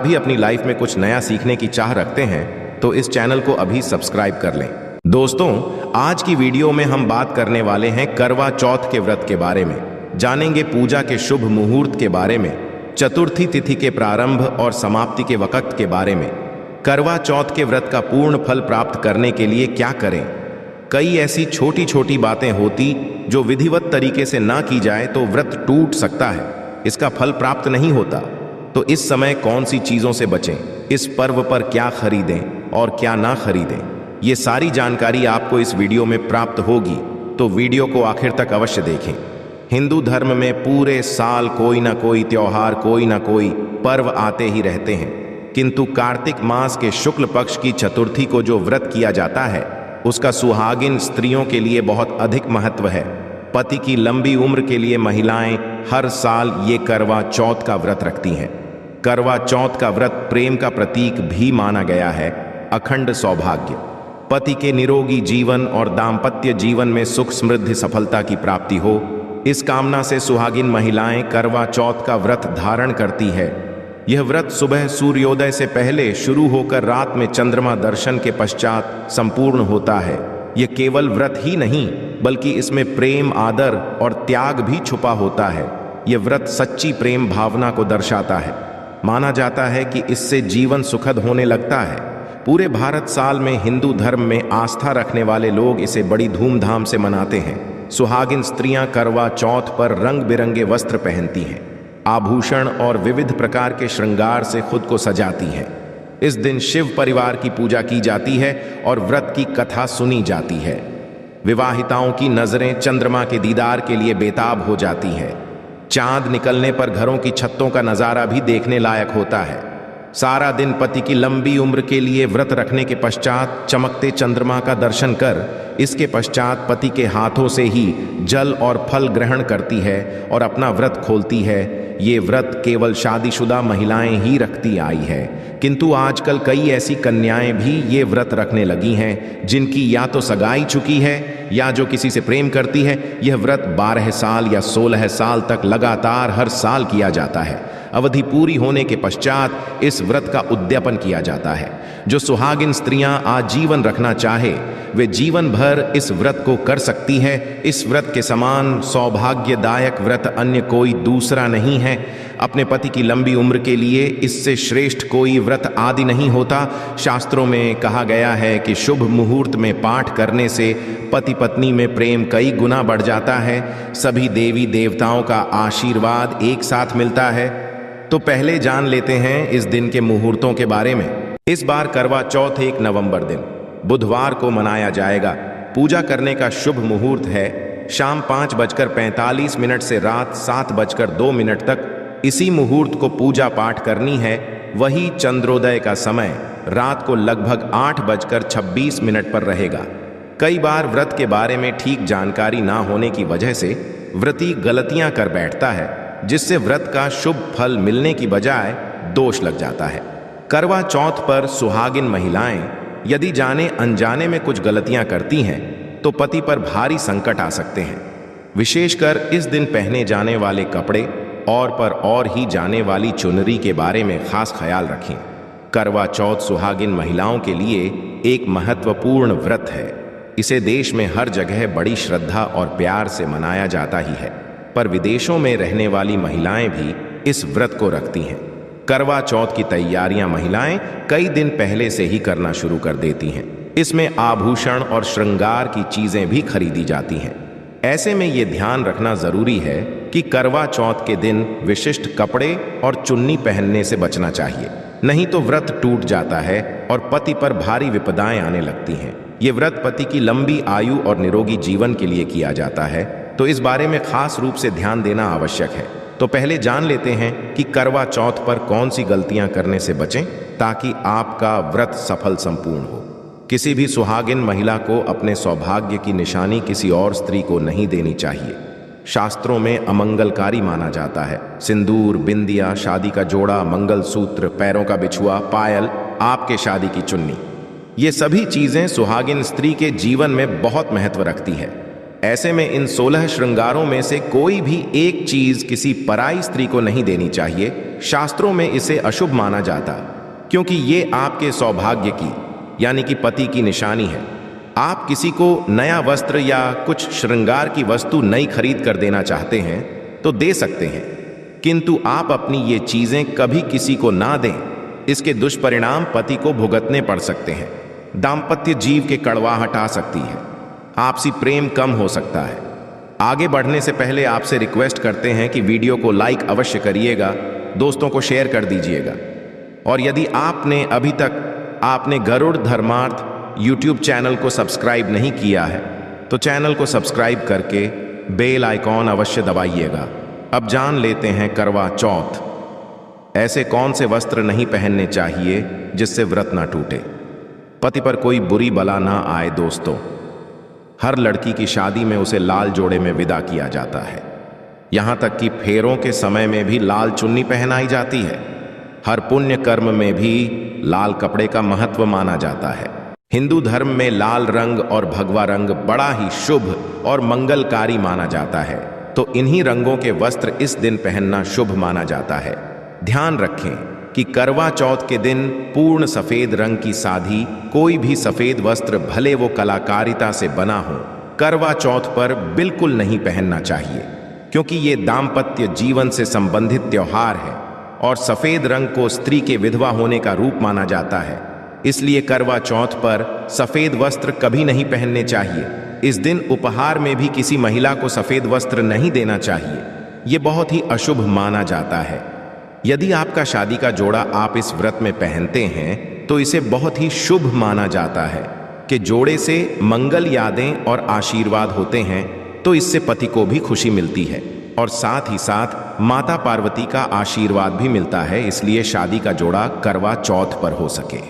भी अपनी लाइफ में कुछ नया सीखने की चाह रखते हैं तो इस चैनल को अभी सब्सक्राइब कर लें। दोस्तों, आज की वीडियो में हम बात करने वाले हैं करवा चौथ के व्रत के बारे में। जानेंगे पूजा के शुभ मुहूर्त के बारे में, चतुर्थी तिथि के प्रारंभ और समाप्ति के वक्त के बारे में, करवा चौथ के व्रत का पूर्ण फल प्राप्त करने के लिए क्या करें। कई ऐसी छोटी छोटी बातें होती जो विधिवत तरीके से ना की जाए तो व्रत टूट सकता है, इसका फल प्राप्त नहीं होता। तो इस समय कौन सी चीजों से बचें, इस पर्व पर क्या खरीदें और क्या ना खरीदें, ये सारी जानकारी आपको इस वीडियो में प्राप्त होगी, तो वीडियो को आखिर तक अवश्य देखें। हिंदू धर्म में पूरे साल कोई ना कोई त्योहार, कोई ना कोई पर्व आते ही रहते हैं, किंतु कार्तिक मास के शुक्ल पक्ष की चतुर्थी को जो व्रत किया जाता है उसका सुहागिन स्त्रियों के लिए बहुत अधिक महत्व है। पति की लंबी उम्र के लिए महिलाएं हर साल ये करवा चौथ का व्रत रखती हैं। करवा चौथ का व्रत प्रेम का प्रतीक भी माना गया है। अखंड सौभाग्य, पति के निरोगी जीवन और दाम्पत्य जीवन में सुख समृद्धि सफलता की प्राप्ति हो, इस कामना से सुहागिन महिलाएं करवा चौथ का व्रत धारण करती है। यह व्रत सुबह सूर्योदय से पहले शुरू होकर रात में चंद्रमा दर्शन के पश्चात संपूर्ण होता है। यह केवल व्रत ही नहीं बल्कि इसमें प्रेम, आदर और त्याग भी छुपा होता है। यह व्रत सच्ची प्रेम भावना को दर्शाता है। माना जाता है कि इससे जीवन सुखद होने लगता है। पूरे भारत साल में हिंदू धर्म में आस्था रखने वाले लोग इसे बड़ी धूमधाम से मनाते हैं। सुहागिन स्त्रियां करवा चौथ पर रंग बिरंगे वस्त्र पहनती हैं, आभूषण और विविध प्रकार के श्रृंगार से खुद को सजाती हैं। इस दिन शिव परिवार की पूजा की जाती है और व्रत की कथा सुनी जाती है। विवाहिताओं की नजरें चंद्रमा के दीदार के लिए बेताब हो जाती हैं। चांद निकलने पर घरों की छतों का नजारा भी देखने लायक होता है। सारा दिन पति की लंबी उम्र के लिए व्रत रखने के पश्चात चमकते चंद्रमा का दर्शन कर इसके पश्चात पति के हाथों से ही जल और फल ग्रहण करती है और अपना व्रत खोलती है। ये व्रत केवल शादीशुदा महिलाएं ही रखती आई है, किंतु आजकल कई ऐसी कन्याएं भी ये व्रत रखने लगी हैं जिनकी या तो सगाई चुकी है या जो किसी से प्रेम करती है। यह व्रत 12 साल या 16 साल तक लगातार हर साल किया जाता है। अवधि पूरी होने के पश्चात इस व्रत का उद्यापन किया जाता है। जो सुहागिन स्त्रियां आजीवन रखना चाहे वे जीवन भर इस व्रत को कर सकती है। इस व्रत के समान सौभाग्यदायक व्रत अन्य कोई दूसरा नहीं है। अपने पति की लंबी उम्र के लिए इससे श्रेष्ठ कोई व्रत आदि नहीं होता। शास्त्रों में कहा गया है कि शुभ मुहूर्त में पाठ करने से पति पत्नी में प्रेम कई गुना बढ़ जाता है। सभी देवी देवताओं का आशीर्वाद एक साथ मिलता है। तो पहले जान लेते हैं इस दिन के मुहूर्तों के बारे में। इस बार करवा चौथ 1 नवंबर दिन बुधवार को मनाया जाएगा। पूजा करने का शुभ मुहूर्त है शाम 5:45 से रात 7:02 तक। इसी मुहूर्त को पूजा पाठ करनी है। वही चंद्रोदय का समय रात को लगभग 8:26 पर रहेगा। कई बार व्रत के बारे में ठीक जानकारी ना होने की वजह से व्रती गलतियां कर बैठता है, जिससे व्रत का शुभ फल मिलने की बजाय दोष लग जाता है। करवा चौथ पर सुहागिन महिलाएं यदि जाने अनजाने में कुछ गलतियां करती हैं तो पति पर भारी संकट आ सकते हैं। विशेषकर इस दिन पहने जाने वाले कपड़े और ही जाने वाली चुनरी के बारे में खास ख्याल रखें। करवा चौथ सुहागिन महिलाओं के लिए एक महत्वपूर्ण व्रत है। इसे देश में हर जगह बड़ी श्रद्धा और प्यार से मनाया जाता ही है, पर विदेशों में रहने वाली महिलाएं भी इस व्रत को रखती हैं। करवा चौथ की तैयारियां महिलाएं कई दिन पहले से ही करना शुरू कर देती हैं। इसमें आभूषण और श्रृंगार की चीजें भी खरीदी जाती हैं। ऐसे में ये ध्यान रखना जरूरी है कि करवा चौथ के दिन विशिष्ट कपड़े और चुन्नी पहनने से बचना चाहिए, नहीं तो व्रत टूट जाता है और पति पर भारी विपदाएं आने लगती हैं। ये व्रत पति की लंबी आयु और निरोगी जीवन के लिए किया जाता है, तो इस बारे में खास रूप से ध्यान देना आवश्यक है। तो पहले जान लेते हैं कि करवा चौथ पर कौन सी गलतियां करने से बचें ताकि आपका व्रत सफल संपूर्ण हो। किसी भी सुहागिन महिला को अपने सौभाग्य की निशानी किसी और स्त्री को नहीं देनी चाहिए। शास्त्रों में अमंगलकारी माना जाता है। सिंदूर, बिंदिया, शादी का जोड़ा, मंगलसूत्र, पैरों का बिछुआ, पायल, आपके शादी की चुन्नी, ये सभी चीजें सुहागिन स्त्री के जीवन में बहुत महत्व रखती है। ऐसे में इन 16 श्रृंगारों में से कोई भी एक चीज किसी पराई स्त्री को नहीं देनी चाहिए। शास्त्रों में इसे अशुभ माना जाता, क्योंकि ये आपके सौभाग्य की यानी कि पति की निशानी है। आप किसी को नया वस्त्र या कुछ श्रृंगार की वस्तु नई खरीद कर देना चाहते हैं तो दे सकते हैं, किंतु आप अपनी ये चीजें कभी किसी को ना दें। इसके दुष्परिणाम पति को भुगतने पड़ सकते हैं। दाम्पत्य जीव के कड़वाहट आ सकती है, आपसी प्रेम कम हो सकता है। आगे बढ़ने से पहले आपसे रिक्वेस्ट करते हैं कि वीडियो को लाइक अवश्य करिएगा, दोस्तों को शेयर कर दीजिएगा। और यदि आपने अभी तक आपने गरुड़ धर्मार्थ यूट्यूब चैनल को सब्सक्राइब नहीं किया है तो चैनल को सब्सक्राइब करके बेल आइकॉन अवश्य दबाइएगा। अब जान लेते हैं करवा चौथ। ऐसे कौन से वस्त्र नहीं पहनने चाहिए जिससे व्रत ना टूटे, पति पर कोई बुरी बला ना आए। दोस्तों, हर लड़की की शादी में उसे लाल जोड़े में विदा किया जाता है। यहां तक कि फेरों के समय में भी लाल चुन्नी पहनाई जाती है। हर पुण्य कर्म में भी लाल कपड़े का महत्व माना जाता है। हिंदू धर्म में लाल रंग और भगवा रंग बड़ा ही शुभ और मंगलकारी माना जाता है, तो इन्हीं रंगों के वस्त्र इस दिन पहनना शुभ माना जाता है। ध्यान रखें कि करवा चौथ के दिन पूर्ण सफेद रंग की साधी कोई भी सफेद वस्त्र, भले वो कलाकारिता से बना हो, करवा चौथ पर बिल्कुल नहीं पहनना चाहिए, क्योंकि ये दाम्पत्य जीवन से संबंधित त्योहार है और सफेद रंग को स्त्री के विधवा होने का रूप माना जाता है। इसलिए करवा चौथ पर सफेद वस्त्र कभी नहीं पहनने चाहिए। इस दिन उपहार में भी किसी महिला को सफेद वस्त्र नहीं देना चाहिए, ये बहुत ही अशुभ माना जाता है। यदि आपका शादी का जोड़ा आप इस व्रत में पहनते हैं तो इसे बहुत ही शुभ माना जाता है कि जोड़े से मंगल यादें और आशीर्वाद होते हैं, तो इससे पति को भी खुशी मिलती है और साथ ही साथ माता पार्वती का आशीर्वाद भी मिलता है। इसलिए शादी का जोड़ा करवा चौथ पर हो सके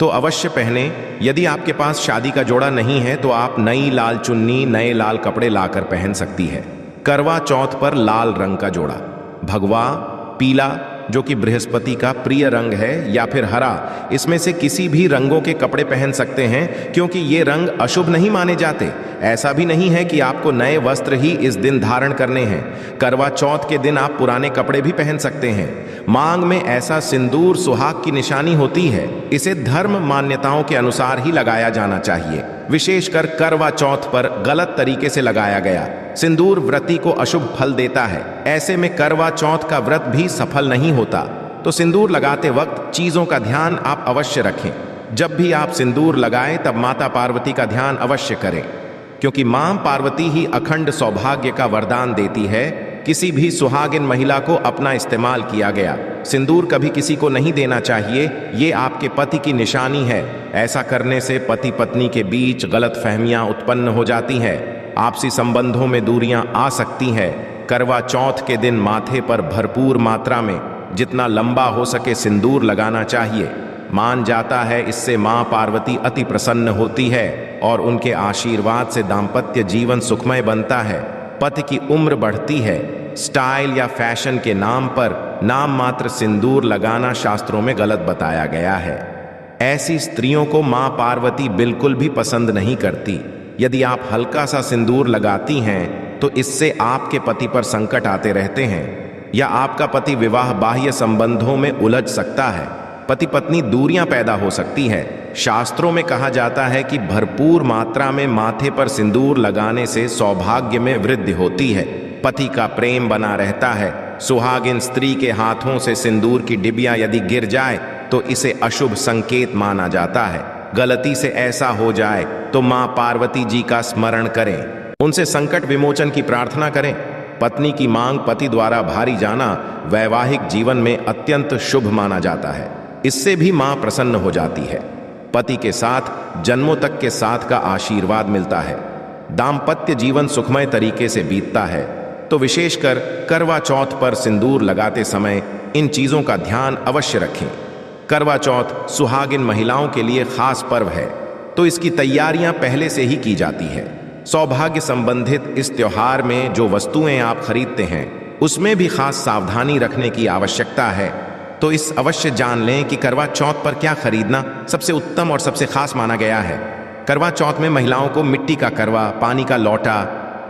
तो अवश्य पहने। यदि आपके पास शादी का जोड़ा नहीं है तो आप नई लाल चुन्नी, नए लाल कपड़े लाकर पहन सकती है। करवा चौथ पर लाल रंग का जोड़ा, भगवा, पीला जो कि बृहस्पति का प्रिय रंग है, या फिर हरा, इसमें से किसी भी रंगों के कपड़े पहन सकते हैं, क्योंकि ये रंग अशुभ नहीं माने जाते। ऐसा भी नहीं है कि आपको नए वस्त्र ही इस दिन धारण करने हैं। करवा चौथ के दिन आप पुराने कपड़े भी पहन सकते हैं। मांग में ऐसा सिंदूर सुहाग की निशानी होती है, इसे धर्म मान्यताओं के अनुसार ही लगाया जाना चाहिए। विशेषकर करवा चौथ पर गलत तरीके से लगाया गया सिंदूर व्रती को अशुभ फल देता है। ऐसे में करवा चौथ का व्रत भी सफल नहीं होता। तो सिंदूर लगाते वक्त चीजों का ध्यान आप अवश्य रखें। जब भी आप सिंदूर लगाएं तब माता पार्वती का ध्यान अवश्य करें, क्योंकि मां पार्वती ही अखंड सौभाग्य का वरदान देती है। किसी भी सुहागिन महिला को अपना इस्तेमाल किया गया सिंदूर कभी किसी को नहीं देना चाहिए, ये आपके पति की निशानी है। ऐसा करने से पति पत्नी के बीच गलतफहमियां उत्पन्न हो जाती हैं, आपसी संबंधों में दूरियां आ सकती हैं। करवा चौथ के दिन माथे पर भरपूर मात्रा में जितना लंबा हो सके सिंदूर लगाना चाहिए। मान जाता है इससे मां पार्वती अति प्रसन्न होती है और उनके आशीर्वाद से दाम्पत्य जीवन सुखमय बनता है। पति की उम्र बढ़ती है। स्टाइल या फैशन के नाम पर नाम मात्र सिंदूर लगाना शास्त्रों में गलत बताया गया है। ऐसी स्त्रियों को मां पार्वती बिल्कुल भी पसंद नहीं करती। यदि आप हल्का सा सिंदूर लगाती हैं तो इससे आपके पति पर संकट आते रहते हैं, या आपका पति विवाह बाह्य संबंधों में उलझ सकता है। पति पत्नी दूरियां पैदा हो सकती है। शास्त्रों में कहा जाता है कि भरपूर मात्रा में माथे पर सिंदूर लगाने से सौभाग्य में वृद्धि होती है, पति का प्रेम बना रहता है। सुहागिन स्त्री के हाथों से सिंदूर की डिबिया यदि गिर जाए तो इसे अशुभ संकेत माना जाता है। गलती से ऐसा हो जाए तो मां पार्वती जी का स्मरण करें, उनसे संकट विमोचन की प्रार्थना करें। पत्नी की मांग पति द्वारा भारी जाना वैवाहिक जीवन में अत्यंत शुभ माना जाता है। इससे भी मां प्रसन्न हो जाती है। पति के साथ जन्मों तक के साथ का आशीर्वाद मिलता है। दाम्पत्य जीवन सुखमय तरीके से बीतता है। तो विशेषकर करवा चौथ पर सिंदूर लगाते समय इन चीजों का ध्यान अवश्य रखें। करवा चौथ सुहागिन महिलाओं के लिए खास पर्व है, तो इसकी तैयारियां पहले से ही की जाती है। सौभाग्य संबंधित इस त्योहार में जो वस्तुएं आप खरीदते हैं उसमें भी खास सावधानी रखने की आवश्यकता है। तो इस अवश्य जान लें कि करवा चौथ पर क्या खरीदना सबसे उत्तम और सबसे खास माना गया है। करवा चौथ में महिलाओं को मिट्टी का करवा, पानी का लौटा,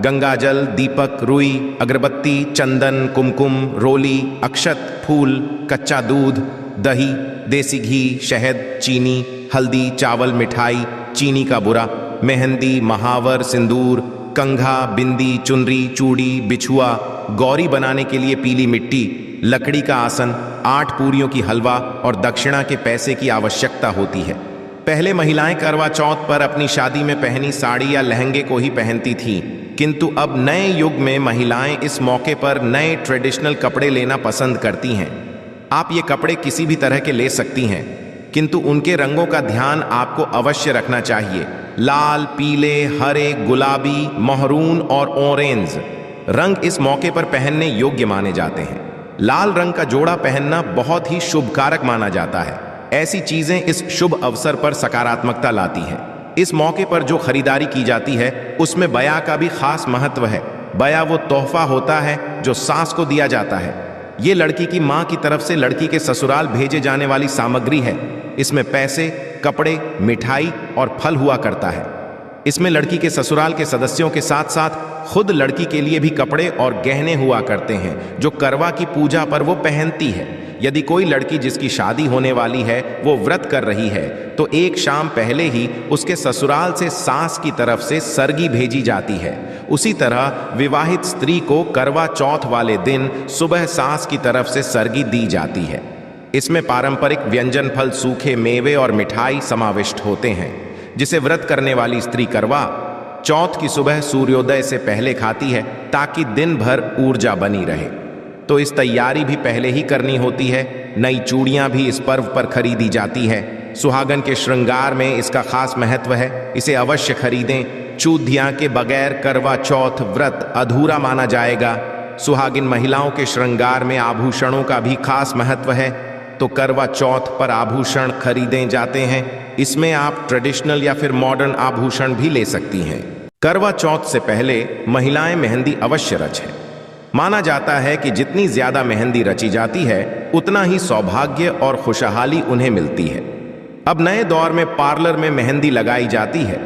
गंगाजल, दीपक, रुई, अगरबत्ती, चंदन, कुमकुम, रोली, अक्षत, फूल, कच्चा दूध, दही, देसी घी, शहद, चीनी, हल्दी, चावल, मिठाई, चीनी का बुरा, मेहंदी, महावर, सिंदूर, कंघा, बिंदी, चुनरी, चूड़ी, बिछुआ, गौरी बनाने के लिए पीली मिट्टी, लकड़ी का आसन, 8 पूरियों की हलवा और दक्षिणा के पैसे की आवश्यकता होती है। पहले महिलाएं करवा चौथ पर अपनी शादी में पहनी साड़ी या लहंगे को ही पहनती थीं, किंतु अब नए युग में महिलाएं इस मौके पर नए ट्रेडिशनल कपड़े लेना पसंद करती हैं। आप ये कपड़े किसी भी तरह के ले सकती हैं, किंतु उनके रंगों का ध्यान आपको अवश्य रखना चाहिए। लाल, पीले, हरे, गुलाबी, महरून और ऑरेंज रंग इस मौके पर पहनने योग्य माने जाते हैं। लाल रंग का जोड़ा पहनना बहुत ही शुभ कारक माना जाता है। ऐसी चीजें इस शुभ अवसर पर सकारात्मकता लाती हैं। इस मौके पर जो खरीदारी की जाती है उसमें बया का भी खास महत्व है। बया वो तोहफा होता है जो सास को दिया जाता है। ये लड़की की माँ की तरफ से लड़की के ससुराल भेजे जाने वाली सामग्री है। इसमें पैसे, कपड़े, मिठाई और फल हुआ करता है। इसमें लड़की के ससुराल के सदस्यों के साथ साथ खुद लड़की के लिए भी कपड़े और गहने हुआ करते हैं जो करवा की पूजा पर वो पहनती है। यदि कोई लड़की जिसकी शादी होने वाली है वो व्रत कर रही है तो एक शाम पहले ही उसके ससुराल से सास की तरफ से सरगी भेजी जाती है। उसी तरह विवाहित स्त्री को करवा चौथ वाले दिन सुबह सास की तरफ से सरगी दी जाती है। इसमें पारंपरिक व्यंजन, फल, सूखे मेवे और मिठाई समाविष्ट होते हैं, जिसे व्रत करने वाली स्त्री करवा चौथ की सुबह सूर्योदय से पहले खाती है ताकि दिन भर ऊर्जा बनी रहे। तो इस तैयारी भी पहले ही करनी होती है। नई चूड़ियां भी इस पर्व पर खरीदी जाती है। सुहागन के श्रृंगार में इसका खास महत्व है, इसे अवश्य खरीदें। चूधिया के बगैर करवा चौथ व्रत अधूरा माना जाएगा। सुहागिन महिलाओं के श्रृंगार में आभूषणों का भी खास महत्व है, तो करवा चौथ पर आभूषण खरीदे जाते हैं। इसमें आप ट्रेडिशनल या फिर मॉडर्न आभूषण भी ले सकती हैं। करवा चौथ से पहले महिलाएं मेहंदी अवश्य रचें। माना जाता है कि जितनी ज्यादा मेहंदी रची जाती है उतना ही सौभाग्य और खुशहाली उन्हें मिलती है। अब नए दौर में पार्लर में मेहंदी लगाई जाती है,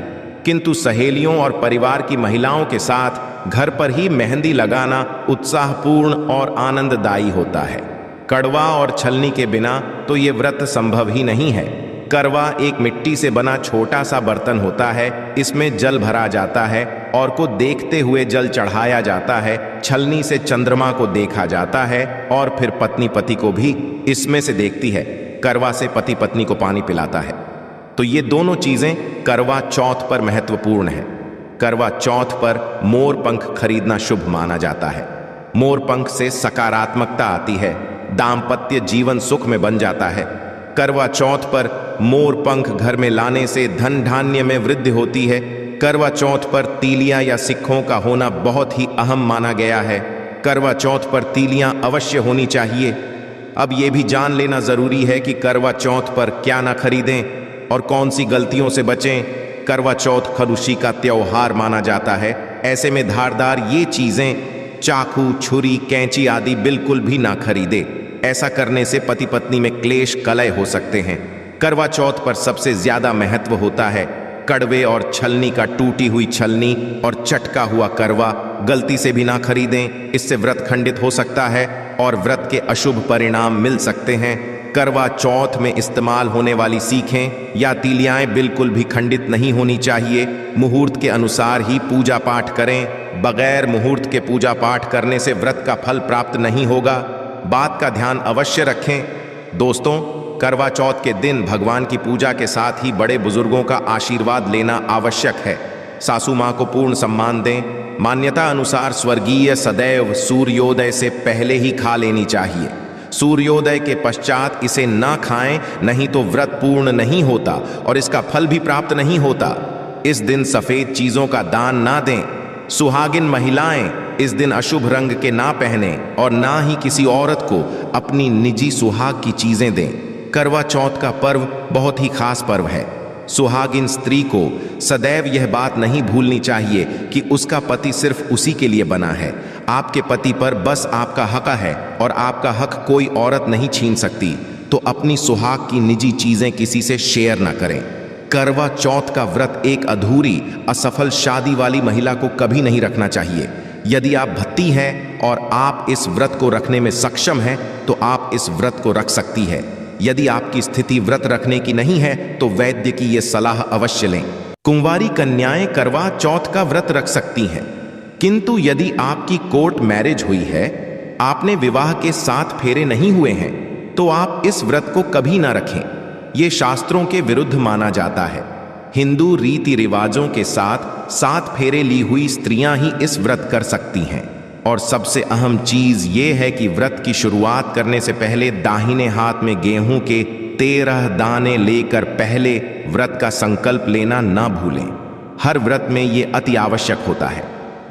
किंतु सहेलियों और परिवार की महिलाओं के साथ घर पर ही मेहंदी लगाना उत्साहपूर्ण और आनंददायी होता है। कड़वा और छलनी के बिना तो ये व्रत संभव ही नहीं है। करवा एक मिट्टी से बना छोटा सा बर्तन होता है। इसमें जल भरा जाता है और को देखते हुए जल चढ़ाया जाता है। छलनी से चंद्रमा को देखा जाता है और फिर पत्नी पति को भी इसमें से देखती है। करवा से पति पत्नी को पानी पिलाता है। तो ये दोनों चीजें करवा चौथ पर महत्वपूर्ण है। करवा चौथ पर मोर पंख खरीदना शुभ माना जाता है। मोर पंख से सकारात्मकता आती है, दाम्पत्य जीवन सुख में बन जाता है। करवा चौथ पर मोर पंख घर में लाने से धन धान्य में वृद्धि होती है। करवा चौथ पर तीलियां या सिक्कों का होना बहुत ही अहम माना गया है। करवा चौथ पर तीलियां अवश्य होनी चाहिए। अब ये भी जान लेना जरूरी है कि करवा चौथ पर क्या ना खरीदें और कौन सी गलतियों से बचें। करवा चौथ खरुशी का त्योहार माना जाता है। ऐसे में धारदार ये चीजें चाकू, छुरी, कैंची आदि बिल्कुल भी ना खरीदे। ऐसा करने से पति पत्नी में क्लेश, कलह हो सकते हैं। करवा चौथ पर सबसे ज्यादा महत्व होता है कड़वे और छलनी का। टूटी हुई छलनी और चटका हुआ करवा गलती से भी ना खरीदें, इससे व्रत खंडित हो सकता है और व्रत के अशुभ परिणाम मिल सकते हैं। करवा चौथ में इस्तेमाल होने वाली सीखें या तीलियाएं बिल्कुल भी खंडित नहीं होनी चाहिए। मुहूर्त के अनुसार ही पूजा पाठ करें। बगैर मुहूर्त के पूजा पाठ करने से व्रत का फल प्राप्त नहीं होगा। बात का ध्यान अवश्य रखें। दोस्तों, करवा चौथ के दिन भगवान की पूजा के साथ ही बड़े बुजुर्गों का आशीर्वाद लेना आवश्यक है। सासू माँ को पूर्ण सम्मान दें। मान्यता अनुसार स्वर्गीय सदैव सूर्योदय से पहले ही खा लेनी चाहिए। सूर्योदय के पश्चात इसे ना खाएं, नहीं तो व्रत पूर्ण नहीं होता और इसका फल भी प्राप्त नहीं होता। इस दिन सफेद चीजों का दान ना दें। सुहागिन महिलाएं इस दिन अशुभ रंग के ना पहने और ना ही किसी औरत को अपनी निजी सुहाग की चीजें दें। करवा चौथ का पर्व बहुत ही खास पर्व है। सुहागिन स्त्री को सदैव यह बात नहीं भूलनी चाहिए कि उसका पति सिर्फ उसी के लिए बना है। आपके पति पर बस आपका हक है और आपका हक कोई औरत नहीं छीन सकती। तो अपनी सुहाग की निजी चीजें किसी से शेयर ना करें। करवा चौथ का व्रत एक अधूरी असफल शादी वाली महिला को कभी नहीं रखना चाहिए। यदि आप भत्ती हैं और आप इस व्रत को रखने में सक्षम हैं तो आप इस व्रत को रख सकती है। यदि आपकी स्थिति व्रत रखने की नहीं है तो वैद्य की यह सलाह अवश्य लें। कुंवारी कन्याएं करवा चौथ का व्रत रख सकती हैं, किंतु यदि आपकी कोर्ट मैरिज हुई है, आपने विवाह के 7 फेरे नहीं हुए हैं, तो आप इस व्रत को कभी ना रखें। ये शास्त्रों के विरुद्ध माना जाता है। हिंदू रीति रिवाजों के साथ 7 फेरे ली हुई स्त्रियां ही इस व्रत कर सकती हैं। और सबसे अहम चीज ये है कि व्रत की शुरुआत करने से पहले दाहिने हाथ में गेहूं के 13 दाने लेकर पहले व्रत का संकल्प लेना ना भूलें। हर व्रत में ये अति आवश्यक होता है।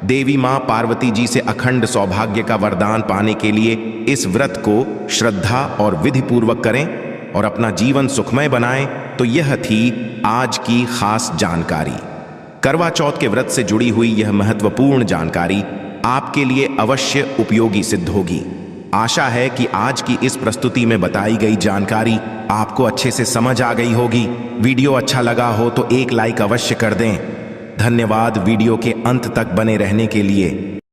देवी मां पार्वती जी से अखंड सौभाग्य का वरदान पाने के लिए इस व्रत को श्रद्धा और विधि पूर्वक करें और अपना जीवन सुखमय बनाएं। तो यह थी आज की खास जानकारी। करवा चौथ के व्रत से जुड़ी हुई यह महत्वपूर्ण जानकारी आपके लिए अवश्य उपयोगी सिद्ध होगी। आशा है कि आज की इस प्रस्तुति में बताई गई जानकारी आपको अच्छे से समझ आ गई होगी। वीडियो अच्छा लगा हो तो एक लाइक अवश्य कर दें। धन्यवाद वीडियो के अंत तक बने रहने के लिए।